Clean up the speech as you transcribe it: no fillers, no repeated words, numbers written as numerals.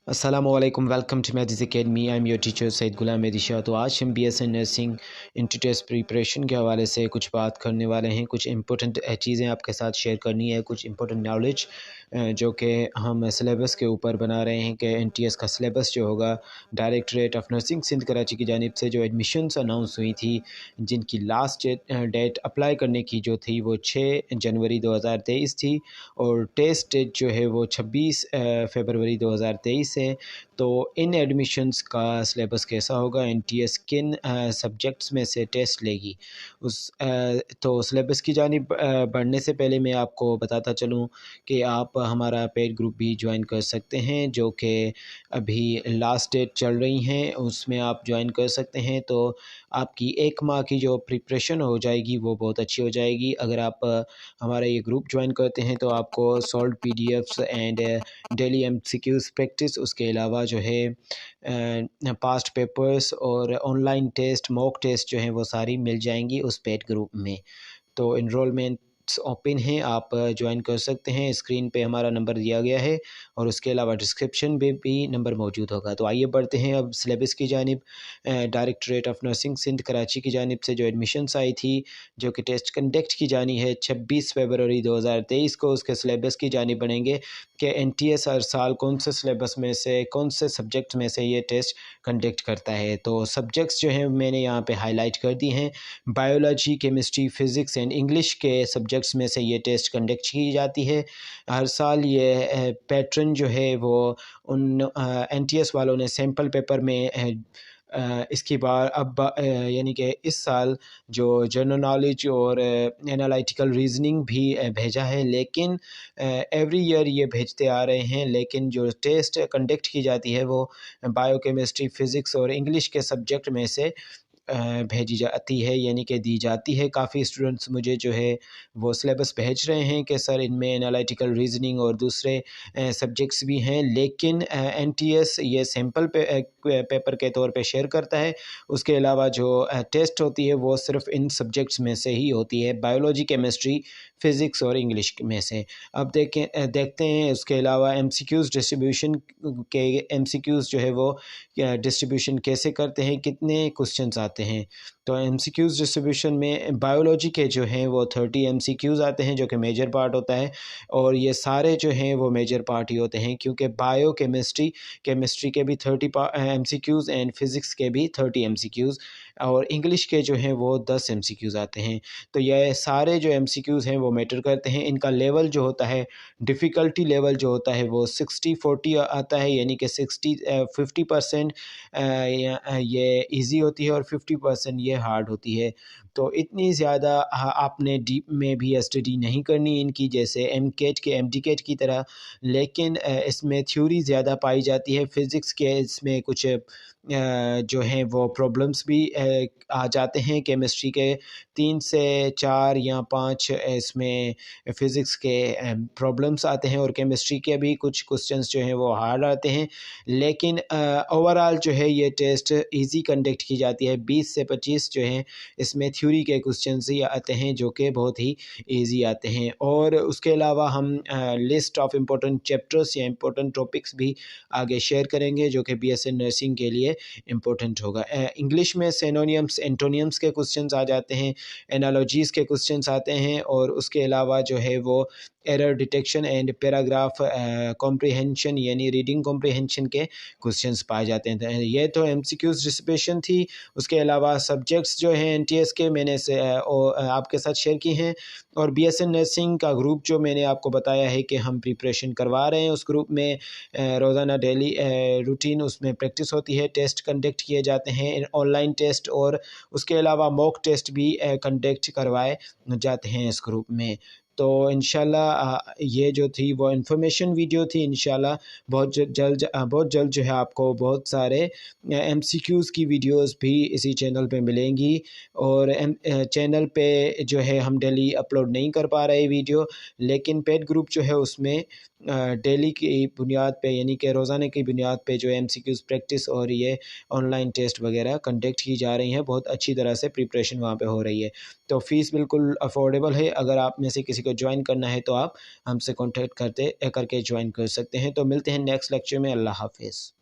अस्सलामुअलैकुम, welcome to maths academy. I am your teacher Syed Ghulam Mehdi Shah. तो आज हम BSc nursing entry test preparation के हवाले से कुछ बात करने वाले हैं। कुछ इंपॉर्टेंट चीज़ें आपके साथ शेयर करनी है, कुछ इंपॉर्टेंट नॉलेज जो कि हम सिलेबस के ऊपर बना रहे हैं कि NTS का सिलेबस जो होगा, directorate of nursing Sindh Karachi की जानिब से जो एडमिशन्स अनाउंस हुई थी, जिनकी लास्ट डेट अप्लाई करने की जो थी वो 6 जनवरी 2023 थी और टेस्ट डेट जो है वो 26 फरवरी 2023 है। तो इन एडमिशन्स का सिलेबस कैसा होगा, NTS किन सब्जेक्ट्स में से टेस्ट लेगी, तो सिलेबस की जानिब बढ़ने से पहले मैं आपको बताता चलूँ कि आप हमारा पेड ग्रुप भी ज्वाइन कर सकते हैं, जो कि अभी लास्ट डेट चल रही हैं, उसमें आप ज्वाइन कर सकते हैं। तो आपकी 1 माह की जो प्रिपरेशन हो जाएगी वो बहुत अच्छी हो जाएगी। अगर आप हमारा ये ग्रुप ज्वाइन करते हैं तो आपको solve PDFs and daily MCQs practice, उसके अलावा जो है पास्ट पेपर्स और ऑनलाइन टेस्ट, मॉक टेस्ट जो हैं वो सारी मिल जाएंगी उस पेड ग्रुप में। तो इनरोलमेंट ओपन है, आप ज्वाइन कर सकते हैं। स्क्रीन पे हमारा नंबर दिया गया है और उसके अलावा डिस्क्रिप्शन में भी नंबर मौजूद होगा। तो आइए बढ़ते हैं अब सिलेबस की जानिब। Directorate of nursing Sindh Karachi की जानिब से जो एडमिशन्स आई थी, जो कि टेस्ट कंडक्ट की जानी है 26 फरवरी 2023 को, उसके सिलेबस की जानिब बढ़ेंगे कि NTS हर साल कौन से सिलेबस में से, कौन से सब्जेक्ट में से ये टेस्ट कंडक्ट करता है। तो सब्जेक्ट्स जो हैं मैंने यहाँ पे हाईलाइट कर दी हैं। Biology, chemistry, physics and English के सब्जेक्ट्स में से ये टेस्ट कंडक्ट की जाती है हर साल। ये पैटर्न जो है वो उन NTS वालों ने सैम्पल पेपर में इसकी बार अब यानी कि इस साल जो जनरल नॉलेज और एनालिटिकल रीजनिंग भी भेजा है, लेकिन एवरी ईयर ये भेजते आ रहे हैं। लेकिन जो टेस्ट कंडक्ट की जाती है वो बायोकेमिस्ट्री, फ़िज़िक्स और इंग्लिश के सब्जेक्ट में से भेजी जाती है, यानी कि दी जाती है। काफ़ी स्टूडेंट्स मुझे जो है वो सिलेबस भेज रहे हैं कि सर इनमें एनालिटिकल रीजनिंग और दूसरे सब्जेक्ट्स भी हैं, लेकिन NTS ये सैम्पल पेपर के तौर पे शेयर करता है। उसके अलावा जो टेस्ट होती है वो सिर्फ इन सब्जेक्ट्स में से ही होती है, बायोलॉजी, केमिस्ट्री, फ़िज़िक्स और इंग्लिश में से। अब देखते हैं उसके अलावा MCQs डिस्ट्रीब्यूशन के MCQs जो है वो डिस्ट्रीब्यूशन कैसे करते हैं, कितने क्वेश्चंस आते हैं। तो MCQs डिस्ट्रीब्यूशन में बायोलॉजी के जो हैं वो 30 MCQs आते हैं, जो कि मेजर पार्ट होता है। और ये सारे जो हैं वो मेजर पार्ट ही होते हैं, क्योंकि बायो केमिस्ट्री के भी 30 MCQs एंड फिज़िक्स के भी 30 MCQs और इंग्लिश के जो हैं वो 10 MCQs आते हैं। तो ये सारे जो MCQs हैं वो मैटर करते हैं। इनका लेवल जो होता है, डिफ़िकल्टी लेवल जो होता है वो 60-40 आता है, यानी कि 50% ये इजी होती है और 50% ये हार्ड होती है। तो इतनी ज़्यादा आपने डीप में भी स्टडी नहीं करनी इनकी, जैसे MCAT के MDCAT की तरह। लेकिन इसमें थ्योरी ज़्यादा पाई जाती है। फ़िज़िक्स के इसमें कुछ जो हैं वो प्रॉब्लम्स भी आ जाते हैं। केमिस्ट्री के 3 से 4 या 5 इसमें फ़िज़िक्स के प्रॉब्लम्स आते हैं और केमिस्ट्री के भी कुछ क्वेश्चंस जो हैं वो हार्ड आते हैं। लेकिन ओवरऑल जो है ये टेस्ट इजी कंडक्ट की जाती है। 20 से 25 जो हैं इसमें थ्योरी के क्वेश्चंस ही आते हैं, जो कि बहुत ही इजी आते हैं। और उसके अलावा हम लिस्ट ऑफ इम्पोर्टेंट चैप्टर्स या इम्पोर्टेंट टॉपिक्स भी आगे शेयर करेंगे, जो कि BSc नर्सिंग के लिए इम्पोर्टेंट होगा। इंग्लिश में सिनोनिम्स, एंटोनिम्स के क्वेश्चंस आ जाते हैं, एनालॉजीज़ के क्वेश्चंस आते हैं, और उसके अलावा जो है वो error detection and paragraph comprehension यानी रीडिंग कॉम्प्रिहेंशन के क्वेश्चंस पाए जाते हैं। ये तो MCQs डिस्ट्रीब्यूशन थी। उसके अलावा सब्जेक्ट्स जो हैं NTS के मैंने से आपके साथ शेयर की हैं। और BSc नर्सिंग का ग्रुप जो मैंने आपको बताया है कि हम प्रिपरेशन करवा रहे हैं, उस ग्रुप में रोज़ाना डेली रूटीन उसमें प्रैक्टिस होती है, टेस्ट कंडक्ट किए जाते हैं, ऑनलाइन टेस्ट और उसके अलावा मॉक टेस्ट भी कंडक्ट करवाए जाते हैं इस ग्रुप में। तो इंशाल्लाह ये जो थी वो इन्फॉर्मेशन वीडियो थी। इंशाल्लाह बहुत जल्द जो है आपको बहुत सारे MCQs की वीडियोस भी इसी चैनल पे मिलेंगी। और चैनल पे जो है हम डेली अपलोड नहीं कर पा रहे वीडियो, लेकिन पेड ग्रुप जो है उसमें डेली की बुनियाद पे यानी कि रोज़ाना की बुनियाद पे जो MCQs प्रैक्टिस और ये ऑनलाइन टेस्ट वगैरह कंडक्ट की जा रही हैं। बहुत अच्छी तरह से प्रिपरेशन वहाँ पे हो रही है। तो फ़ीस बिल्कुल अफोर्डेबल है। अगर आप में से किसी को کو جوائن کرنا ہے تو آپ ہم سے کانٹیکٹ کر کے جوائن کر سکتے ہیں۔ تو ملتے ہیں نیکسٹ لیکچر میں۔ اللہ حافظ۔